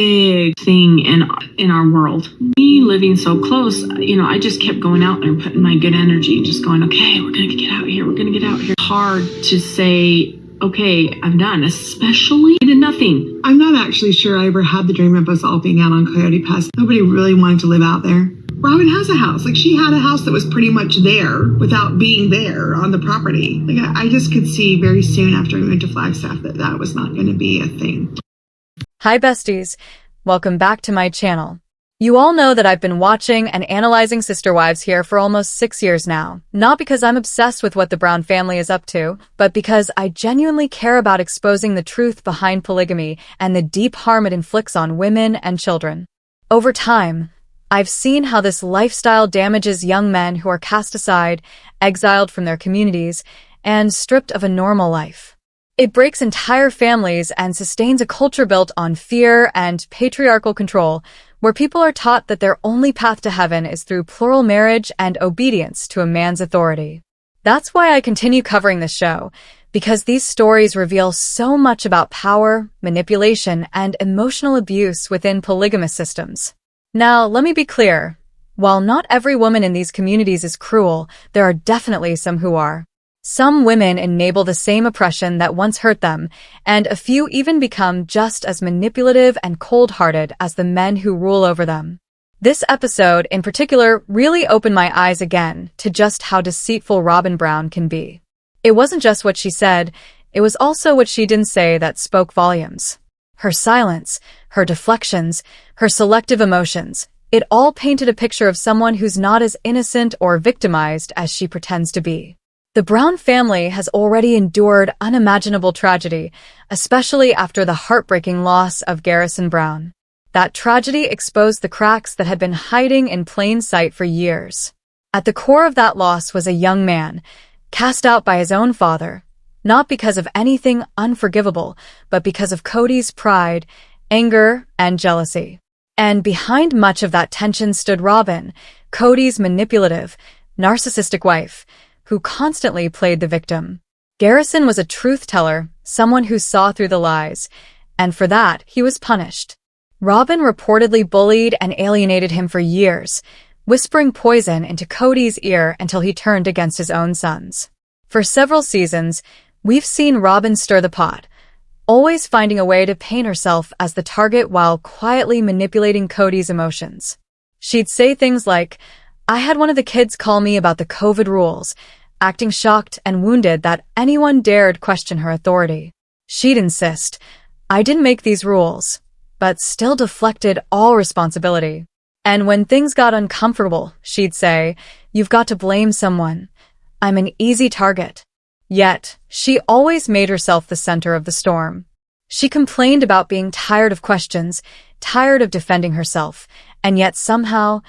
big thing in our world. Me living so close, I just kept going out there and putting my good energy, just going, okay, we're gonna get out here, we're gonna get out here. Hard to say, okay, I'm done, especially I did nothing. I'm not actually sure I ever had the dream of us all being out on Coyote Pass. Nobody really wanted to live out there. Robyn has a house. Like, she had a house that was pretty much there without being there on the property. Like, I just could see very soon after we moved to Flagstaff that was not going to be a thing. Hi besties, welcome back to my channel. You all know that I've been watching and analyzing Sister Wives here for almost 6 years now. Not because I'm obsessed with what the Brown family is up to, but because I genuinely care about exposing the truth behind polygamy and the deep harm it inflicts on women and children. Over time, I've seen how this lifestyle damages young men who are cast aside, exiled from their communities, and stripped of a normal life. It breaks entire families and sustains a culture built on fear and patriarchal control, where people are taught that their only path to heaven is through plural marriage and obedience to a man's authority. That's why I continue covering this show, because these stories reveal so much about power, manipulation, and emotional abuse within polygamous systems. Now, let me be clear. While not every woman in these communities is cruel, there are definitely some who are. Some women enable the same oppression that once hurt them, and a few even become just as manipulative and cold-hearted as the men who rule over them. This episode, in particular, really opened my eyes again to just how deceitful Robyn Brown can be. It wasn't just what she said, it was also what she didn't say that spoke volumes. Her silence, her deflections, her selective emotions, it all painted a picture of someone who's not as innocent or victimized as she pretends to be. The Brown family has already endured unimaginable tragedy, especially after the heartbreaking loss of Garrison Brown. That tragedy exposed the cracks that had been hiding in plain sight for years. At the core of that loss was a young man, cast out by his own father, not because of anything unforgivable, but because of Kody's pride, anger, and jealousy. And behind much of that tension stood Robyn, Kody's manipulative, narcissistic wife, who constantly played the victim. Garrison was a truth-teller, someone who saw through the lies, and for that, he was punished. Robyn reportedly bullied and alienated him for years, whispering poison into Kody's ear until he turned against his own sons. For several seasons, we've seen Robyn stir the pot, always finding a way to paint herself as the target while quietly manipulating Kody's emotions. She'd say things like, "I had one of the kids call me about the COVID rules," acting shocked and wounded that anyone dared question her authority. She'd insist, "I didn't make these rules," but still deflected all responsibility. And when things got uncomfortable, she'd say, "You've got to blame someone. I'm an easy target." Yet, she always made herself the center of the storm. She complained about being tired of questions, tired of defending herself, and yet somehow,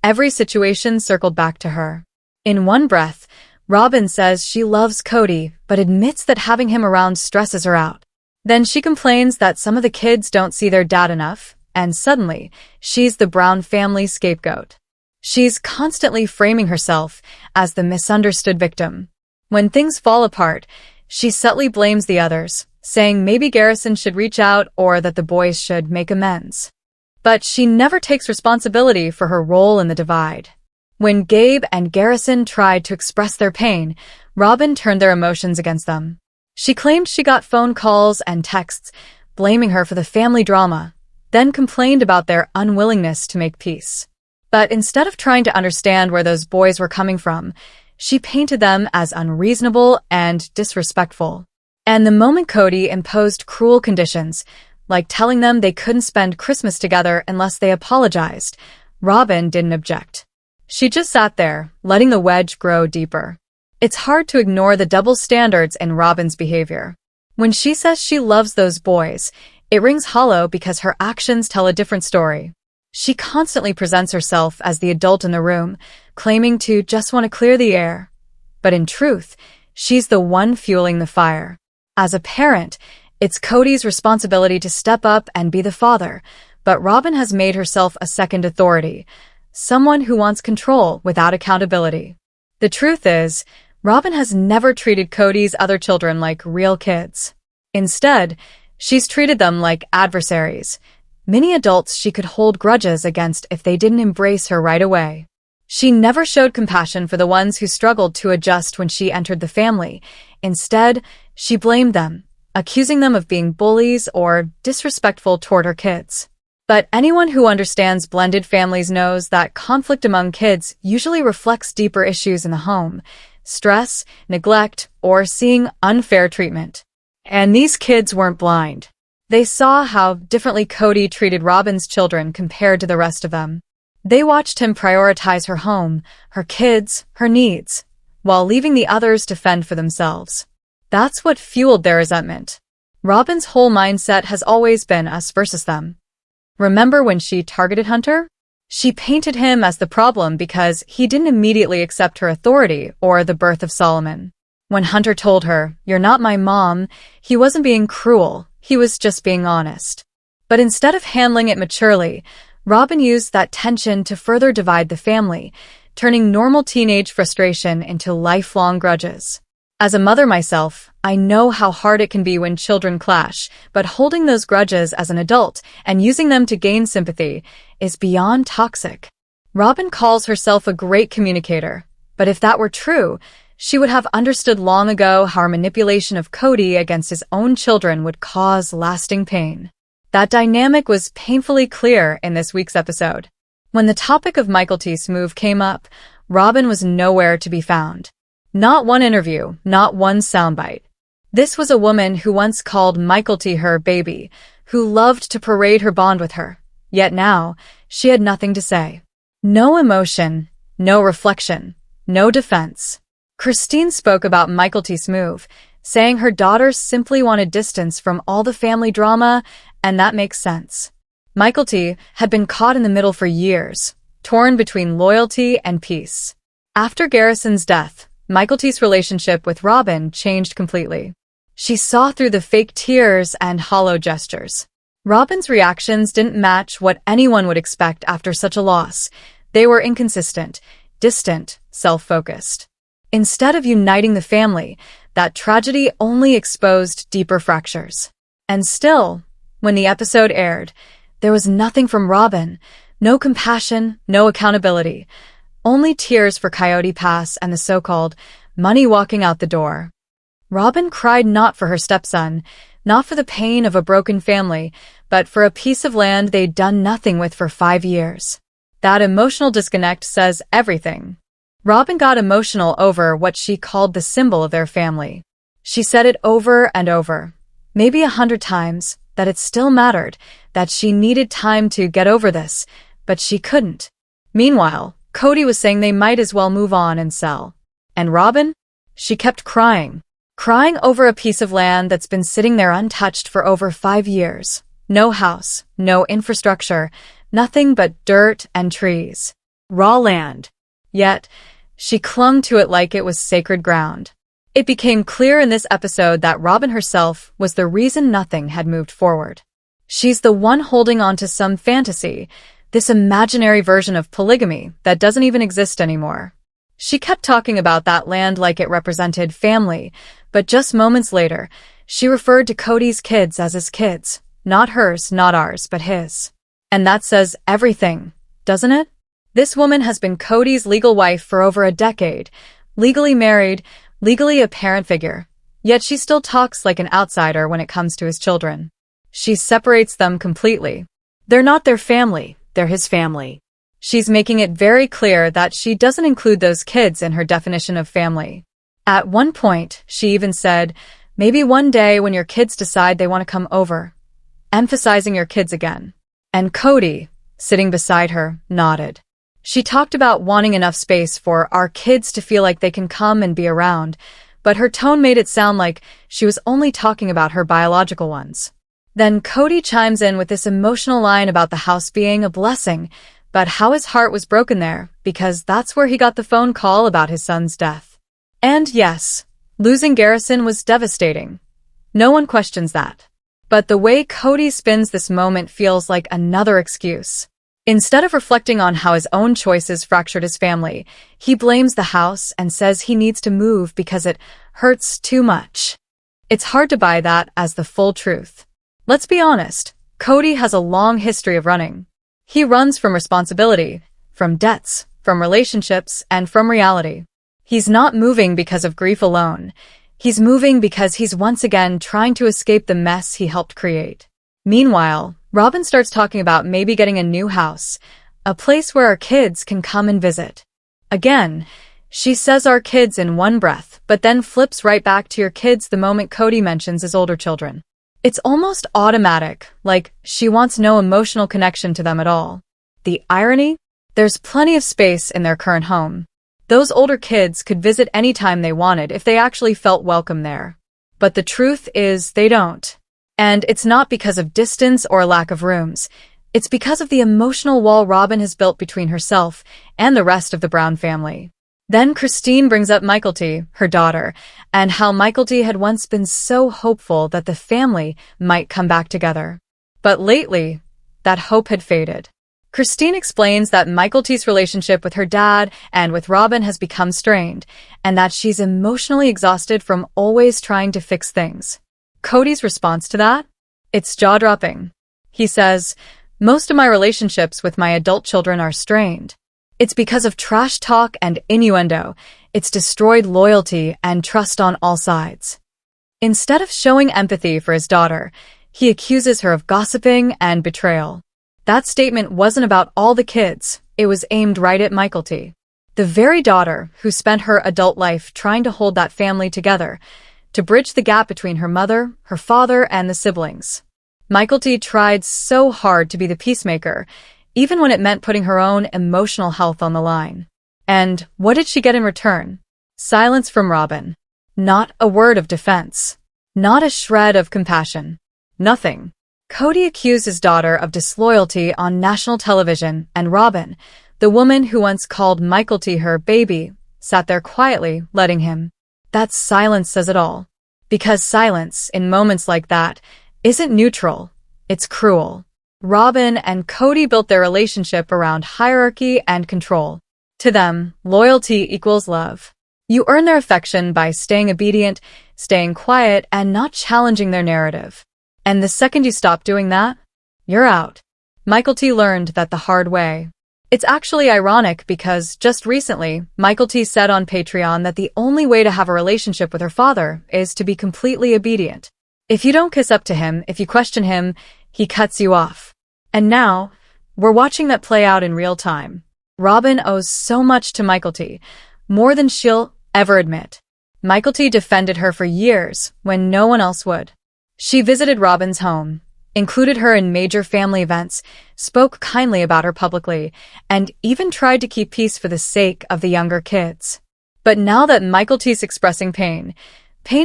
every situation circled back to her. In one breath, Robyn says she loves Kody, but admits that having him around stresses her out. Then she complains that some of the kids don't see their dad enough, and suddenly, she's the Brown family scapegoat. She's constantly framing herself as the misunderstood victim. When things fall apart, she subtly blames the others, saying maybe Garrison should reach out or that the boys should make amends. But she never takes responsibility for her role in the divide. When Gabe and Garrison tried to express their pain, Robyn turned their emotions against them. She claimed she got phone calls and texts, blaming her for the family drama, then complained about their unwillingness to make peace. But instead of trying to understand where those boys were coming from, she painted them as unreasonable and disrespectful. And the moment Kody imposed cruel conditions, like telling them they couldn't spend Christmas together unless they apologized, Robyn didn't object. She just sat there, letting the wedge grow deeper. It's hard to ignore the double standards in Robyn's behavior. When she says she loves those boys, it rings hollow because her actions tell a different story. She constantly presents herself as the adult in the room, claiming to just want to clear the air. But in truth, she's the one fueling the fire. As a parent, it's Kody's responsibility to step up and be the father, but Robyn has made herself a second authority, someone who wants control without accountability. The truth is, Robyn has never treated Kody's other children like real kids. Instead, she's treated them like adversaries, many adults she could hold grudges against if they didn't embrace her right away. She never showed compassion for the ones who struggled to adjust when she entered the family. Instead, she blamed them, accusing them of being bullies or disrespectful toward her kids. But anyone who understands blended families knows that conflict among kids usually reflects deeper issues in the home: stress, neglect, or seeing unfair treatment. And these kids weren't blind. They saw how differently Kody treated Robyn's children compared to the rest of them. They watched him prioritize her home, her kids, her needs, while leaving the others to fend for themselves. That's what fueled their resentment. Robyn's whole mindset has always been us versus them. Remember when she targeted Hunter? She painted him as the problem because he didn't immediately accept her authority or the birth of Solomon. When Hunter told her, "You're not my mom," he wasn't being cruel, he was just being honest. But instead of handling it maturely, Robyn used that tension to further divide the family, turning normal teenage frustration into lifelong grudges. As a mother myself, I know how hard it can be when children clash, but holding those grudges as an adult and using them to gain sympathy is beyond toxic. Robyn calls herself a great communicator, but if that were true, she would have understood long ago how her manipulation of Kody against his own children would cause lasting pain. That dynamic was painfully clear in this week's episode. When the topic of Mykelti's move came up, Robyn was nowhere to be found. Not one interview, not one soundbite. This was a woman who once called Mykelti her baby, who loved to parade her bond with her. Yet now, she had nothing to say. No emotion, no reflection, no defense. Christine spoke about Mykelti's move, saying her daughters simply wanted distance from all the family drama, and that makes sense. Mykelti had been caught in the middle for years, torn between loyalty and peace. After Garrison's death, Mykelti's relationship with Robyn changed completely. She saw through the fake tears and hollow gestures. Robyn's reactions didn't match what anyone would expect after such a loss. They were inconsistent, distant, self-focused. Instead of uniting the family, that tragedy only exposed deeper fractures. And still, when the episode aired, there was nothing from Robyn, no compassion, no accountability, only tears for Coyote Pass and the so-called money walking out the door. Robyn cried not for her stepson, not for the pain of a broken family, but for a piece of land they'd done nothing with for 5 years. That emotional disconnect says everything. Robyn got emotional over what she called the symbol of their family. She said it over and over, maybe 100 times, that it still mattered, that she needed time to get over this, but she couldn't. Meanwhile, Kody was saying they might as well move on and sell. And Robyn? She kept crying over a piece of land that's been sitting there untouched for over 5 years. No house, no infrastructure, nothing but dirt and trees. Raw land. Yet, she clung to it like it was sacred ground. It became clear in this episode that Robyn herself was the reason nothing had moved forward. She's the one holding on to some fantasy, this imaginary version of polygamy that doesn't even exist anymore. She kept talking about that land like it represented family, but just moments later, she referred to Kody's kids as his kids. Not hers, not ours, but his. And that says everything, doesn't it? This woman has been Kody's legal wife for over a decade, legally married, legally a parent figure. Yet she still talks like an outsider when it comes to his children. She separates them completely. They're not their family, they're his family. She's making it very clear that she doesn't include those kids in her definition of family. At one point, she even said, maybe one day when your kids decide they want to come over, emphasizing your kids again. And Kody, sitting beside her, nodded. She talked about wanting enough space for our kids to feel like they can come and be around, but her tone made it sound like she was only talking about her biological ones. Then Kody chimes in with this emotional line about the house being a blessing, but how his heart was broken there, because that's where he got the phone call about his son's death. And yes, losing Garrison was devastating. No one questions that. But the way Kody spins this moment feels like another excuse. Instead of reflecting on how his own choices fractured his family, he blames the house and says he needs to move because it hurts too much. It's hard to buy that as the full truth. Let's be honest, Kody has a long history of running. He runs from responsibility, from debts, from relationships, and from reality. He's not moving because of grief alone. He's moving because he's once again trying to escape the mess he helped create. Meanwhile, Robyn starts talking about maybe getting a new house, a place where our kids can come and visit. Again, she says our kids in one breath, but then flips right back to your kids the moment Kody mentions his older children. It's almost automatic, like she wants no emotional connection to them at all. The irony? There's plenty of space in their current home. Those older kids could visit anytime they wanted if they actually felt welcome there. But the truth is they don't. And it's not because of distance or lack of rooms. It's because of the emotional wall Robyn has built between herself and the rest of the Brown family. Then Christine brings up Mykelti, her daughter, and how Mykelti had once been so hopeful that the family might come back together. But lately, that hope had faded. Christine explains that Mykelti's relationship with her dad and with Robyn has become strained, and that she's emotionally exhausted from always trying to fix things. Kody's response to that? It's jaw-dropping. He says, "Most of my relationships with my adult children are strained. It's because of trash talk and innuendo. It's destroyed loyalty and trust on all sides." Instead of showing empathy for his daughter, he accuses her of gossiping and betrayal. That statement wasn't about all the kids, it was aimed right at Mykelti, the very daughter who spent her adult life trying to hold that family together, to bridge the gap between her mother, her father, and the siblings. Mykelti tried so hard to be the peacemaker, even when it meant putting her own emotional health on the line. And what did she get in return? Silence from Robyn. Not a word of defense. Not a shred of compassion. Nothing. Kody accused his daughter of disloyalty on national television, and Robyn, the woman who once called Mykelti her baby, sat there quietly, letting him. That silence says it all. Because silence, in moments like that, isn't neutral, it's cruel. Robyn and Kody built their relationship around hierarchy and control. To them, loyalty equals love. You earn their affection by staying obedient, staying quiet, and not challenging their narrative. And the second you stop doing that, you're out. Mykelti learned that the hard way. It's actually ironic because just recently, Mykelti said on Patreon that the only way to have a relationship with her father is to be completely obedient. If you don't kiss up to him, if you question him, he cuts you off. And now, we're watching that play out in real time. Robyn owes so much to Mykelti, more than she'll ever admit. Mykelti defended her for years when no one else would. She visited Robyn's home, included her in major family events, spoke kindly about her publicly, and even tried to keep peace for the sake of the younger kids. But now that Mykelti's expressing pain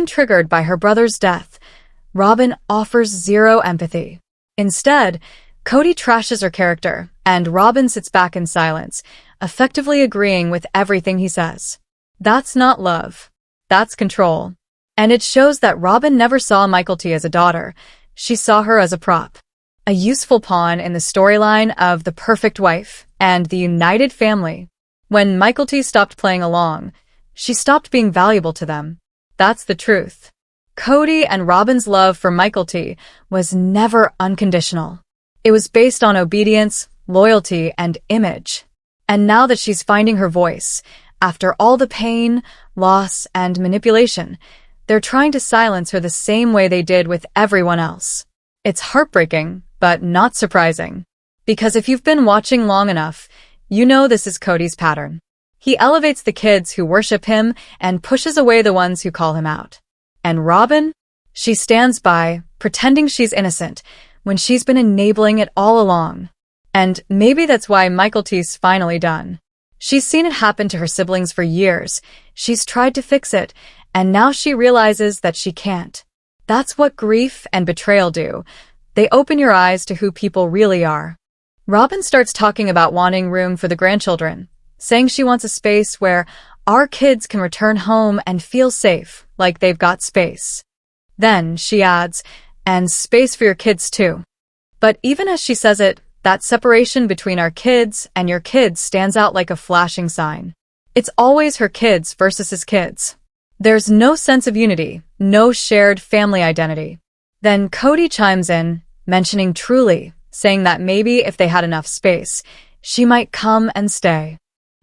triggered by her brother's death, Robyn offers zero empathy. Instead, Kody trashes her character, and Robyn sits back in silence, effectively agreeing with everything he says. That's not love. That's control. And it shows that Robyn never saw Mykelti as a daughter. She saw her as a prop. A useful pawn in the storyline of the perfect wife and the united family. When Mykelti stopped playing along, she stopped being valuable to them. That's the truth. Kody and Robyn's love for Mykelti was never unconditional. It was based on obedience, loyalty, and image. And now that she's finding her voice, after all the pain, loss, and manipulation, they're trying to silence her the same way they did with everyone else. It's heartbreaking, but not surprising. Because if you've been watching long enough, you know this is Kody's pattern. He elevates the kids who worship him and pushes away the ones who call him out. And Robyn? She stands by, pretending she's innocent, when she's been enabling it all along. And maybe that's why Mykelti's finally done. She's seen it happen to her siblings for years. She's tried to fix it, and now she realizes that she can't. That's what grief and betrayal do. They open your eyes to who people really are. Robyn starts talking about wanting room for the grandchildren, saying she wants a space where our kids can return home and feel safe, like they've got space. Then she adds, and space for your kids too. But even as she says it, that separation between our kids and your kids stands out like a flashing sign. It's always her kids versus his kids. There's no sense of unity, no shared family identity. Then Kody chimes in, mentioning Truly, saying that maybe if they had enough space, she might come and stay.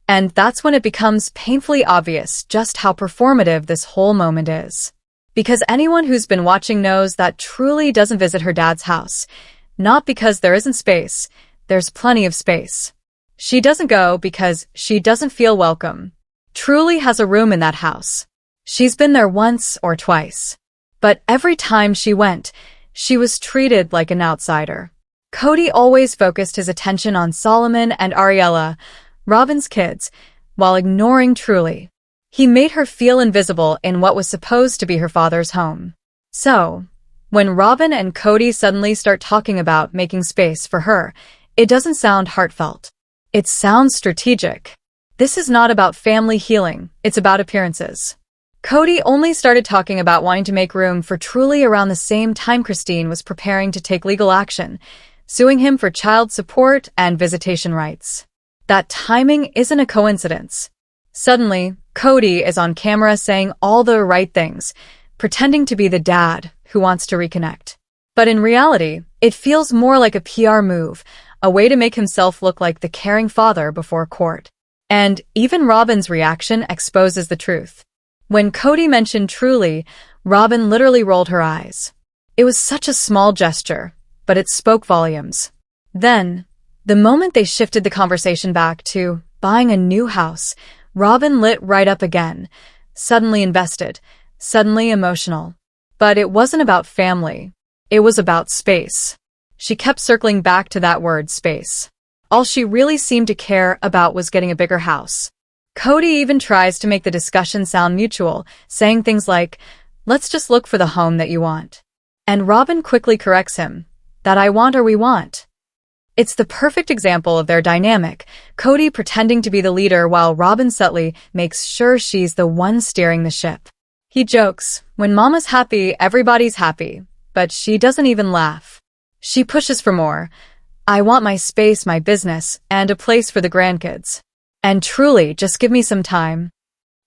And that's when it becomes painfully obvious just how performative this whole moment is. Because anyone who's been watching knows that Truly doesn't visit her dad's house. Not because there isn't space, there's plenty of space. She doesn't go because she doesn't feel welcome. Truly has a room in that house. She's been there once or twice. But every time she went, she was treated like an outsider. Kody always focused his attention on Solomon and Ariella, Robyn's kids, while ignoring Truly. He made her feel invisible in what was supposed to be her father's home. So, when Robyn and Kody suddenly start talking about making space for her, it doesn't sound heartfelt. It sounds strategic. This is not about family healing, it's about appearances. Kody only started talking about wanting to make room for Truly around the same time Christine was preparing to take legal action, suing him for child support and visitation rights. That timing isn't a coincidence. Suddenly, Kody is on camera saying all the right things, pretending to be the dad who wants to reconnect. But in reality, it feels more like a PR move, a way to make himself look like the caring father before court. And even Robyn's reaction exposes the truth. When Kody mentioned Truly, Robyn literally rolled her eyes. It was such a small gesture, but it spoke volumes. Then, the moment they shifted the conversation back to buying a new house, Robyn lit right up again, suddenly invested, suddenly emotional. But it wasn't about family. It was about space. She kept circling back to that word, space. All she really seemed to care about was getting a bigger house. Kody even tries to make the discussion sound mutual, saying things like, "Let's just look for the home that you want." And Robyn quickly corrects him, "That I want or we want." It's the perfect example of their dynamic, Kody pretending to be the leader while Robyn subtly makes sure she's the one steering the ship. He jokes, "When mama's happy, everybody's happy," but she doesn't even laugh. She pushes for more. "I want my space, my business, and a place for the grandkids. And Truly, just give me some time."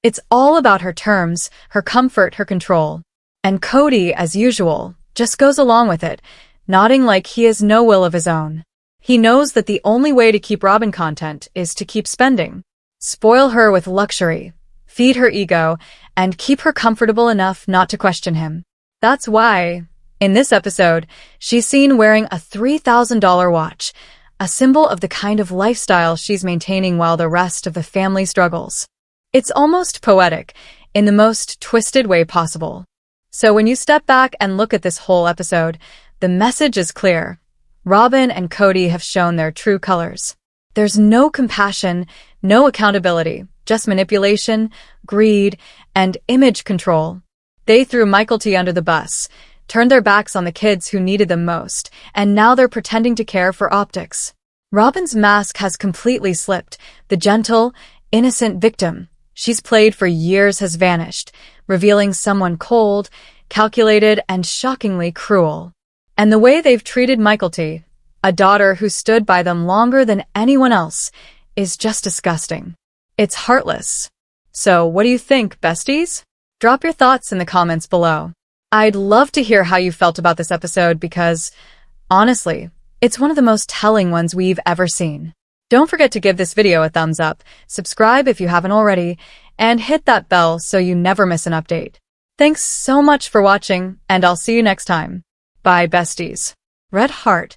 It's all about her terms, her comfort, her control. And Kody, as usual, just goes along with it, nodding like he has no will of his own. He knows that the only way to keep Robyn content is to keep spending. Spoil her with luxury, feed her ego, and keep her comfortable enough not to question him. That's why, in this episode, she's seen wearing a $3,000 watch, a symbol of the kind of lifestyle she's maintaining while the rest of the family struggles. It's almost poetic, in the most twisted way possible. So when you step back and look at this whole episode, the message is clear. Robyn and Kody have shown their true colors. There's no compassion, no accountability, just manipulation, greed, and image control. They threw Mykelti under the bus, turned their backs on the kids who needed them most, and now they're pretending to care for optics. Robyn's mask has completely slipped. The gentle, innocent victim she's played for years has vanished, revealing someone cold, calculated, and shockingly cruel. And the way they've treated Mykelti, a daughter who stood by them longer than anyone else, is just disgusting. It's heartless. So what do you think, besties? Drop your thoughts in the comments below. I'd love to hear how you felt about this episode because, honestly, it's one of the most telling ones we've ever seen. Don't forget to give this video a thumbs up, subscribe if you haven't already, and hit that bell so you never miss an update. Thanks so much for watching, and I'll see you next time. Bye, besties. Red heart.